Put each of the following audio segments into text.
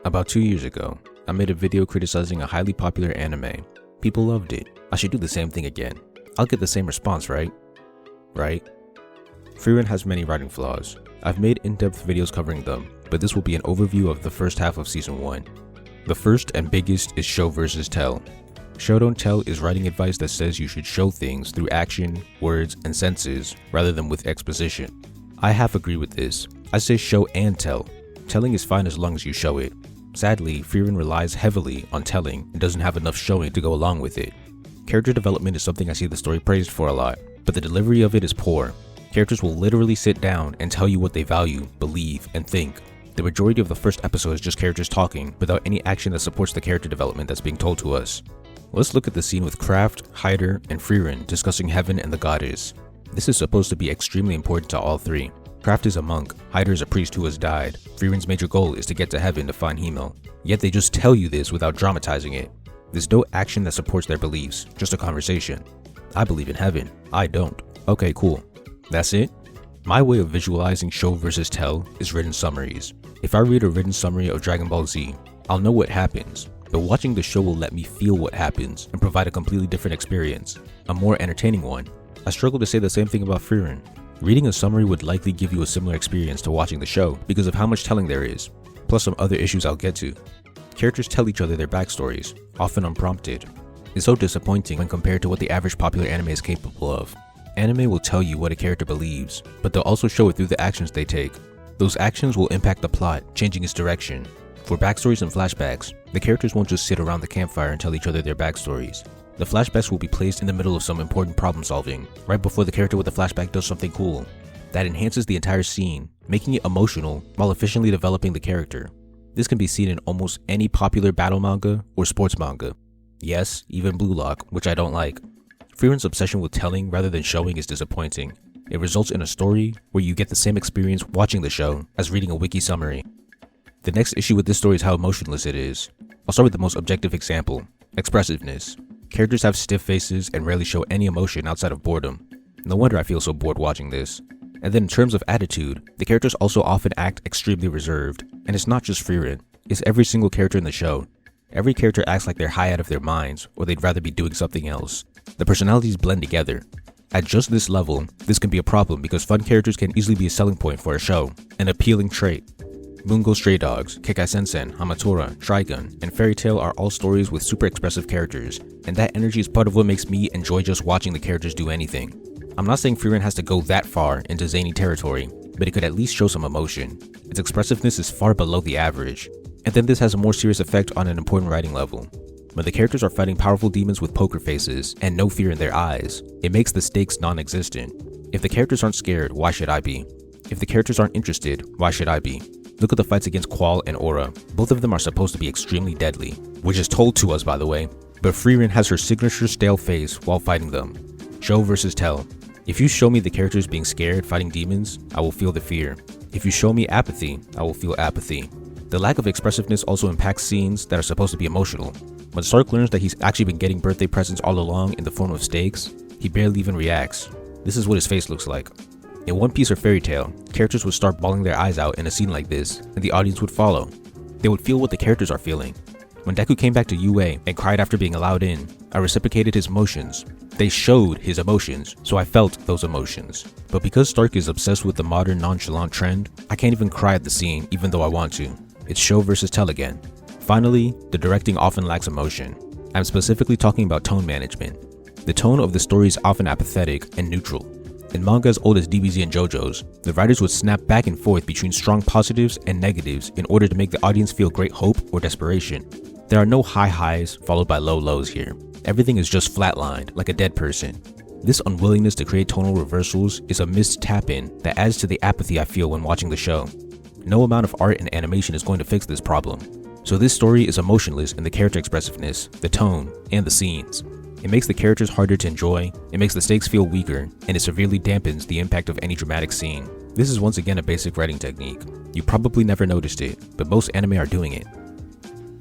About 2 years ago, I made a video criticizing a highly popular anime. People loved it. I should do the same thing again. I'll get the same response, right? Right? Frieren has many writing flaws. I've made in-depth videos covering them, but this will be an overview of the first half of Season 1. The first and biggest is show versus tell. Show don't tell is writing advice that says you should show things through action, words, and senses, rather than with exposition. I half agree with this. I say show and tell. Telling is fine as long as you show it. Sadly, Frieren relies heavily on telling and doesn't have enough showing to go along with it. Character development is something I see the story praised for a lot, but the delivery of it is poor. Characters will literally sit down and tell you what they value, believe, and think. The majority of the first episode is just characters talking without any action that supports the character development that's being told to us. Let's look at the scene with Kraft, Hyder, and Frieren discussing heaven and the goddess. This is supposed to be extremely important to all three. Kraft is a monk, Hyder is a priest who has died, Frieren's major goal is to get to heaven to find Himmel. Yet they just tell you this without dramatizing it. There's no action that supports their beliefs, just a conversation. I believe in heaven, I don't. Okay, cool. That's it? My way of visualizing show versus tell is written summaries. If I read a written summary of Dragon Ball Z, I'll know what happens, but watching the show will let me feel what happens and provide a completely different experience, a more entertaining one. I struggle to say the same thing about Frieren. Reading a summary would likely give you a similar experience to watching the show because of how much telling there is, plus some other issues I'll get to. Characters tell each other their backstories, often unprompted. It's so disappointing when compared to what the average popular anime is capable of. Anime will tell you what a character believes, but they'll also show it through the actions they take. Those actions will impact the plot, changing its direction. For backstories and flashbacks, the characters won't just sit around the campfire and tell each other their backstories. The flashbacks will be placed in the middle of some important problem solving, right before the character with the flashback does something cool. That enhances the entire scene, making it emotional while efficiently developing the character. This can be seen in almost any popular battle manga or sports manga. Yes, even Blue Lock, which I don't like. Frieren's obsession with telling rather than showing is disappointing. It results in a story where you get the same experience watching the show as reading a wiki summary. The next issue with this story is how emotionless it is. I'll start with the most objective example, expressiveness. Characters have stiff faces and rarely show any emotion outside of boredom. No wonder I feel so bored watching this. And then in terms of attitude, the characters also often act extremely reserved. And it's not just Frieren, it's every single character in the show. Every character acts like they're high out of their minds, or they'd rather be doing something else. The personalities blend together. At just this level, this can be a problem because fun characters can easily be a selling point for a show, an appealing trait. Bungo Stray Dogs, Kekai Sensen, Hamatora, Trigun, and Fairy Tail are all stories with super expressive characters, and that energy is part of what makes me enjoy just watching the characters do anything. I'm not saying Frieren has to go that far into zany territory, but it could at least show some emotion. Its expressiveness is far below the average. And then this has a more serious effect on an important writing level. When the characters are fighting powerful demons with poker faces and no fear in their eyes, it makes the stakes non-existent. If the characters aren't scared, why should I be? If the characters aren't interested, why should I be? Look at the fights against Qual and Aura. Both of them are supposed to be extremely deadly, which is told to us by the way, but Frieren has her signature stale face while fighting them. Show versus tell. If you show me the characters being scared fighting demons, I will feel the fear. If you show me apathy, I will feel apathy. The lack of expressiveness also impacts scenes that are supposed to be emotional. When Stark learns that he's actually been getting birthday presents all along in the form of steaks, he barely even reacts. This is what his face looks like. In One Piece or Fairy Tail, characters would start bawling their eyes out in a scene like this, and the audience would follow. They would feel what the characters are feeling. When Deku came back to UA and cried after being allowed in, I reciprocated his emotions. They showed his emotions, so I felt those emotions. But because Stark is obsessed with the modern nonchalant trend, I can't even cry at the scene even though I want to. It's show versus tell again. Finally, the directing often lacks emotion. I'm specifically talking about tone management. The tone of the story is often apathetic and neutral. In manga as old as DBZ and JoJo's, the writers would snap back and forth between strong positives and negatives in order to make the audience feel great hope or desperation. There are no high highs followed by low lows here. Everything is just flatlined, like a dead person. This unwillingness to create tonal reversals is a missed tap-in that adds to the apathy I feel when watching the show. No amount of art and animation is going to fix this problem. So this story is emotionless in the character expressiveness, the tone, and the scenes. It makes the characters harder to enjoy, it makes the stakes feel weaker, and it severely dampens the impact of any dramatic scene. This is once again a basic writing technique. You probably never noticed it, but most anime are doing it.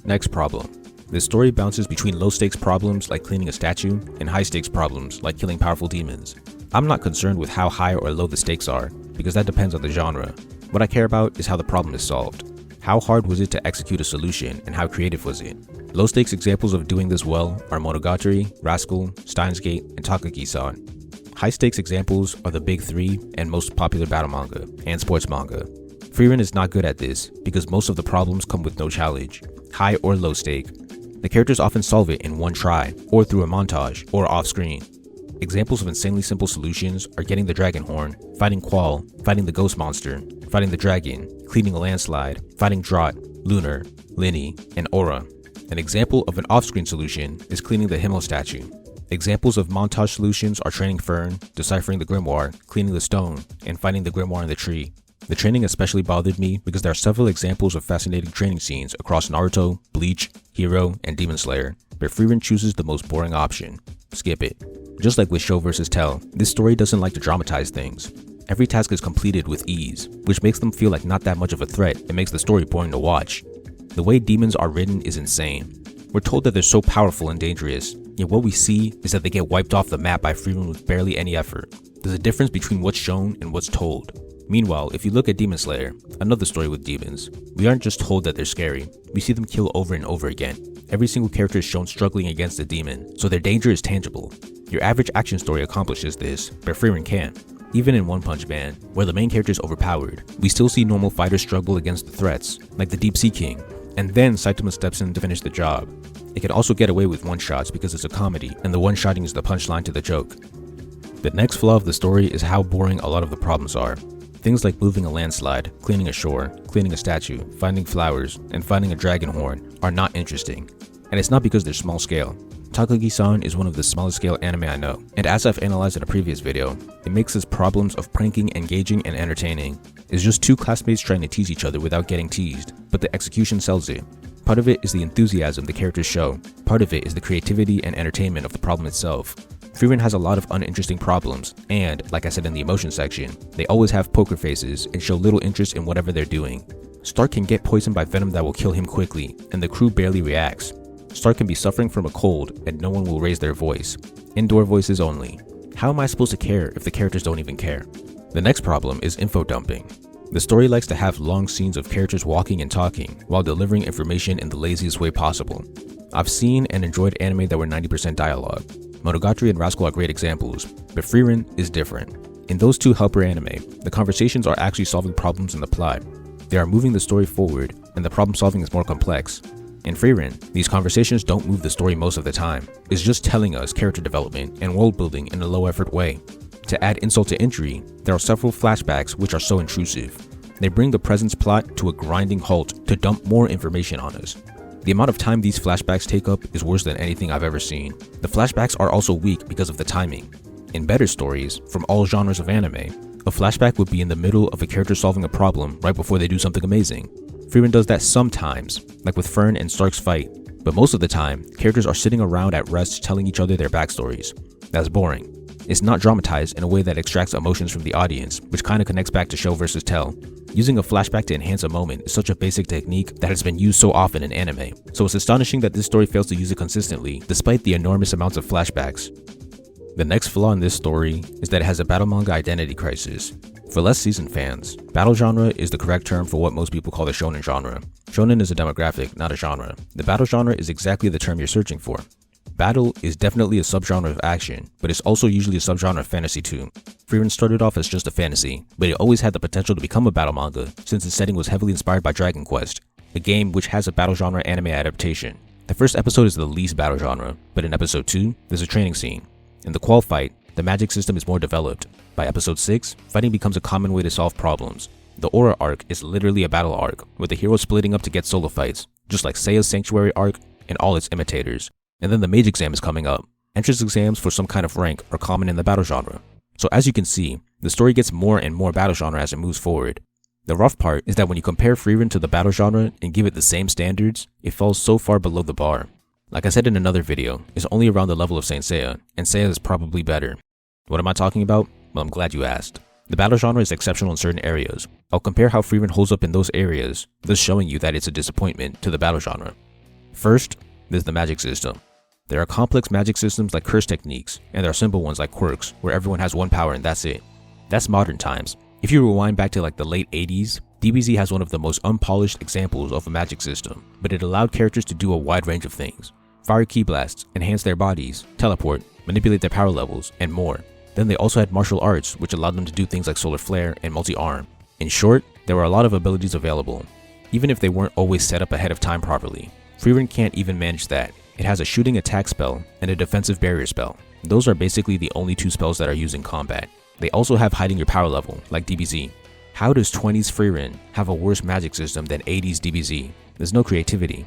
Next problem. The story bounces between low stakes problems like cleaning a statue and high stakes problems like killing powerful demons. I'm not concerned with how high or low the stakes are, because that depends on the genre. What I care about is how the problem is solved. How hard was it to execute a solution, and how creative was it? Low-stakes examples of doing this well are Monogatari, Rascal, Steins Gate, and Takagi-san. High-stakes examples are the big three and most popular battle manga and sports manga. Frieren is not good at this because most of the problems come with no challenge, high or low stake. The characters often solve it in one try, or through a montage, or off-screen. Examples of insanely simple solutions are getting the dragon horn, fighting Qual, fighting the ghost monster, fighting the dragon, cleaning a landslide, fighting Draught, Lunar, Linny, and Aura. An example of an off-screen solution is cleaning the Himmel statue. Examples of montage solutions are training Fern, deciphering the grimoire, cleaning the stone, and fighting the grimoire in the tree. The training especially bothered me because there are several examples of fascinating training scenes across Naruto, Bleach, Hero, and Demon Slayer, but Frieren chooses the most boring option. Skip it. Just like with Show vs. Tell, this story doesn't like to dramatize things. Every task is completed with ease, which makes them feel like not that much of a threat and makes the story boring to watch. The way demons are written is insane. We're told that they're so powerful and dangerous, yet what we see is that they get wiped off the map by Frieren with barely any effort. There's a difference between what's shown and what's told. Meanwhile, if you look at Demon Slayer, another story with demons, we aren't just told that they're scary, we see them kill over and over again. Every single character is shown struggling against a demon, so their danger is tangible. Your average action story accomplishes this, but Frieren can't. Even in One Punch Man, where the main character is overpowered, we still see normal fighters struggle against the threats, like the Deep Sea King, and then Saitama steps in to finish the job. It can also get away with one-shots because it's a comedy, and the one-shotting is the punchline to the joke. The next flaw of the story is how boring a lot of the problems are. Things like moving a landslide, cleaning a shore, cleaning a statue, finding flowers, and finding a dragon horn are not interesting. And it's not because they're small scale. Takagi-san is one of the smallest scale anime I know, and as I've analyzed in a previous video, it makes its problems of pranking engaging and entertaining. It's just two classmates trying to tease each other without getting teased, but the execution sells it. Part of it is the enthusiasm the characters show, part of it is the creativity and entertainment of the problem itself. Frieren has a lot of uninteresting problems, and, like I said in the emotion section, they always have poker faces and show little interest in whatever they're doing. Stark can get poisoned by venom that will kill him quickly, and the crew barely reacts. Stark can be suffering from a cold, and no one will raise their voice. Indoor voices only. How am I supposed to care if the characters don't even care? The next problem is info dumping. The story likes to have long scenes of characters walking and talking, while delivering information in the laziest way possible. I've seen and enjoyed anime that were 90% dialogue. Monogatari and Rascal are great examples, but Frieren is different. In those two helper anime, the conversations are actually solving problems in the plot. They are moving the story forward, and the problem solving is more complex. In Frieren, these conversations don't move the story most of the time. It's just telling us character development and world building in a low effort way. To add insult to injury, there are several flashbacks which are so intrusive. They bring the present's plot to a grinding halt to dump more information on us. The amount of time these flashbacks take up is worse than anything I've ever seen. The flashbacks are also weak because of the timing. In better stories, from all genres of anime, a flashback would be in the middle of a character solving a problem right before they do something amazing. Frieren does that sometimes, like with Fern and Stark's fight, but most of the time, characters are sitting around at rest telling each other their backstories. That's boring. It's not dramatized in a way that extracts emotions from the audience, which kinda connects back to Show vs. Tell. Using a flashback to enhance a moment is such a basic technique that has been used so often in anime, so it's astonishing that this story fails to use it consistently, despite the enormous amounts of flashbacks. The next flaw in this story is that it has a battle manga identity crisis. For less seasoned fans, battle genre is the correct term for what most people call the shonen genre. Shonen is a demographic, not a genre. The battle genre is exactly the term you're searching for. Battle is definitely a subgenre of action, but it's also usually a subgenre of fantasy too. Frieren started off as just a fantasy, but it always had the potential to become a battle manga since its setting was heavily inspired by Dragon Quest, a game which has a battle genre anime adaptation. The first episode is the least battle genre, but in episode 2, there's a training scene. In the Qual fight, the magic system is more developed. By episode 6, fighting becomes a common way to solve problems. The Aura arc is literally a battle arc, with the heroes splitting up to get solo fights, just like Seiya's Sanctuary arc and all its imitators. And then the mage exam is coming up. Entrance exams for some kind of rank are common in the battle genre. So as you can see, the story gets more and more battle genre as it moves forward. The rough part is that when you compare Frieren to the battle genre and give it the same standards, it falls so far below the bar. Like I said in another video, it's only around the level of Saint Seiya, and Seiya is probably better. What am I talking about? Well, I'm glad you asked. The battle genre is exceptional in certain areas. I'll compare how Frieren holds up in those areas, thus showing you that it's a disappointment to the battle genre. First, there's the magic system. There are complex magic systems like curse techniques, and there are simple ones like quirks, where everyone has one power and that's it. That's modern times. If you rewind back to like the late 80s, DBZ has one of the most unpolished examples of a magic system, but it allowed characters to do a wide range of things. Fire ki blasts, enhance their bodies, teleport, manipulate their power levels, and more. Then they also had martial arts, which allowed them to do things like solar flare and multi-arm. In short, there were a lot of abilities available, even if they weren't always set up ahead of time properly. Frieren can't even manage that. It has a shooting attack spell and a defensive barrier spell. Those are basically the only two spells that are used in combat. They also have hiding your power level, like DBZ. How does 20s Frieren have a worse magic system than 80s DBZ? There's no creativity.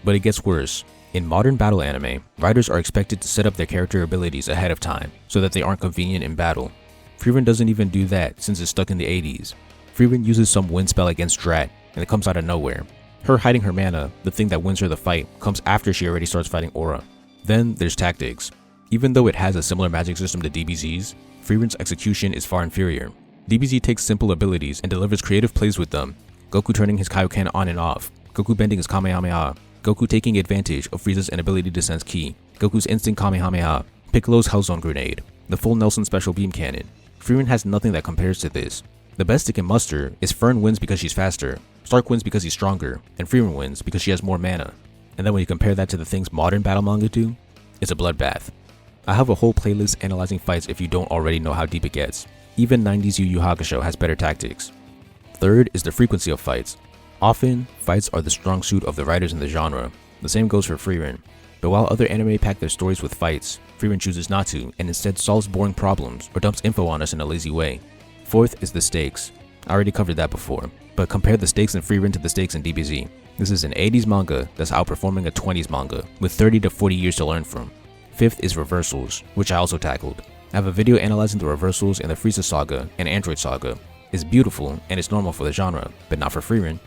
But it gets worse. In modern battle anime, writers are expected to set up their character abilities ahead of time so that they aren't convenient in battle. Frieren doesn't even do that since it's stuck in the 80s. Frieren uses some wind spell against Drat, and it comes out of nowhere. Her hiding her mana, the thing that wins her the fight, comes after she already starts fighting Aura. Then there's tactics. Even though it has a similar magic system to DBZ's, Frieren's execution is far inferior. DBZ takes simple abilities and delivers creative plays with them. Goku turning his Kaioken on and off, Goku bending his Kamehameha, Goku taking advantage of Frieza's inability to sense ki, Goku's instant Kamehameha, Piccolo's Hellzone Grenade, the full Nelson Special Beam Cannon. Frieren has nothing that compares to this. The best it can muster is Fern wins because she's faster, Stark wins because he's stronger, and Frieren wins because she has more mana. And then when you compare that to the things modern battle manga do, it's a bloodbath. I have a whole playlist analyzing fights if you don't already know how deep it gets. Even 90s Yu Yu Hakusho has better tactics. Third is the frequency of fights. Often, fights are the strong suit of the writers in the genre. The same goes for Frieren. But while other anime pack their stories with fights, Frieren chooses not to and instead solves boring problems or dumps info on us in a lazy way. Fourth is the stakes. I already covered that before, but compare the stakes in Frieren to the stakes in DBZ. This is an 80s manga that's outperforming a 20s manga, with 30 to 40 years to learn from. Fifth is reversals, which I also tackled. I have a video analyzing the reversals in the Frieza Saga and Android Saga. It's beautiful and it's normal for the genre, but not for Frieren.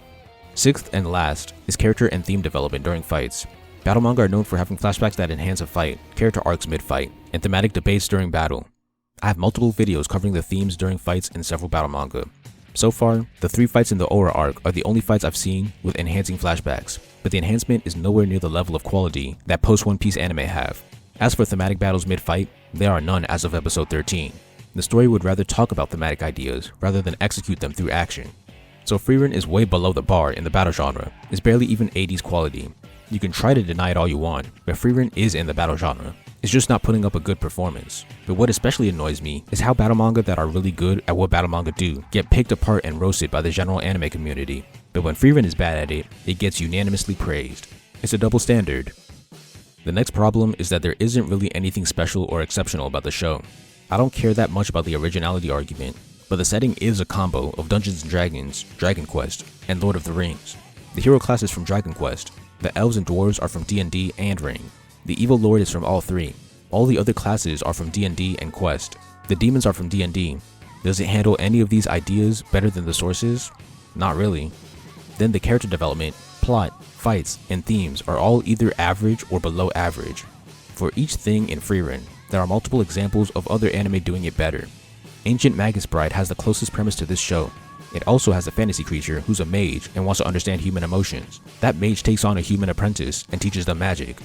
Sixth and last is character and theme development during fights. Battle manga are known for having flashbacks that enhance a fight, character arcs mid-fight, and thematic debates during battle. I have multiple videos covering the themes during fights in several battle manga. So far, the 3 fights in the Aura arc are the only fights I've seen with enhancing flashbacks, but the enhancement is nowhere near the level of quality that post-One Piece anime have. As for thematic battles mid-fight, there are none as of episode 13. The story would rather talk about thematic ideas rather than execute them through action. So Frieren is way below the bar in the battle genre. It's barely even 80s quality. You can try to deny it all you want, but Frieren is in the battle genre. It's just not putting up a good performance. But what especially annoys me is how battle manga that are really good at what battle manga do get picked apart and roasted by the general anime community. But when Frieren is bad at it, it gets unanimously praised. It's a double standard. The next problem is that there isn't really anything special or exceptional about the show. I don't care that much about the originality argument, but the setting is a combo of Dungeons & Dragons, Dragon Quest, and Lord of the Rings. The hero class is from Dragon Quest, the elves and dwarves are from D&D and Ring. The evil lord is from all 3. All the other classes are from D&D and Quest. The demons are from D&D. Does it handle any of these ideas better than the sources? Not really. Then the character development, plot, fights, and themes are all either average or below average. For each thing in Frieren, there are multiple examples of other anime doing it better. Ancient Magus Bride has the closest premise to this show. It also has a fantasy creature who's a mage and wants to understand human emotions. That mage takes on a human apprentice and teaches them magic.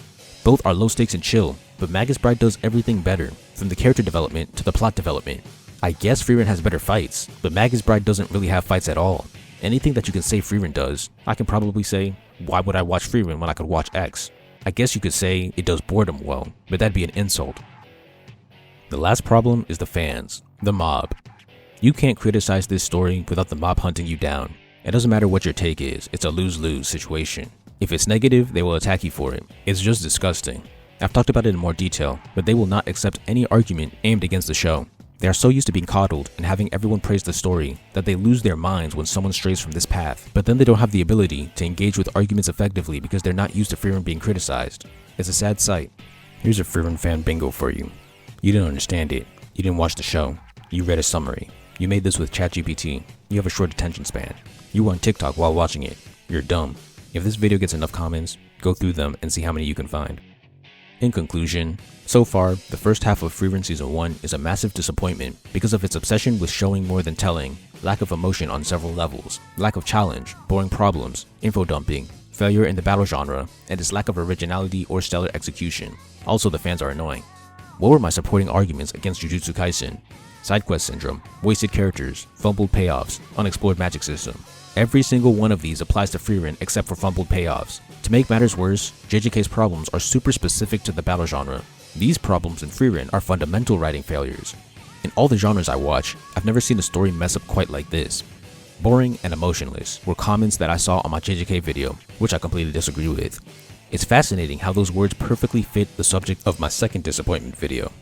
Both are low stakes and chill, but Magus Bride does everything better, from the character development to the plot development. I guess Frieren has better fights, but Magus Bride doesn't really have fights at all. Anything that you can say Frieren does, I can probably say, why would I watch Frieren when I could watch X? I guess you could say it does boredom well, but that'd be an insult. The last problem is the fans, the mob. You can't criticize this story without the mob hunting you down. It doesn't matter what your take is, it's a lose-lose situation. If it's negative, they will attack you for it. It's just disgusting. I've talked about it in more detail, but they will not accept any argument aimed against the show. They are so used to being coddled and having everyone praise the story that they lose their minds when someone strays from this path, but then they don't have the ability to engage with arguments effectively because they're not used to Frieren being criticized. It's a sad sight. Here's a Frieren fan bingo for you. You didn't understand it. You didn't watch the show. You read a summary. You made this with ChatGPT. You have a short attention span. You were on TikTok while watching it. You're dumb. If this video gets enough comments, go through them and see how many you can find. In conclusion, so far, the first half of Frieren Season 1 is a massive disappointment because of its obsession with showing more than telling, lack of emotion on several levels, lack of challenge, boring problems, info dumping, failure in the battle genre, and its lack of originality or stellar execution. Also, the fans are annoying. What were my supporting arguments against Jujutsu Kaisen? Side quest syndrome, wasted characters, fumbled payoffs, unexplored magic system. Every single one of these applies to Frieren except for fumbled payoffs. To make matters worse, JJK's problems are super specific to the battle genre. These problems in Frieren are fundamental writing failures. In all the genres I watch, I've never seen a story mess up quite like this. Boring and emotionless were comments that I saw on my JJK video, which I completely disagree with. It's fascinating how those words perfectly fit the subject of my second disappointment video.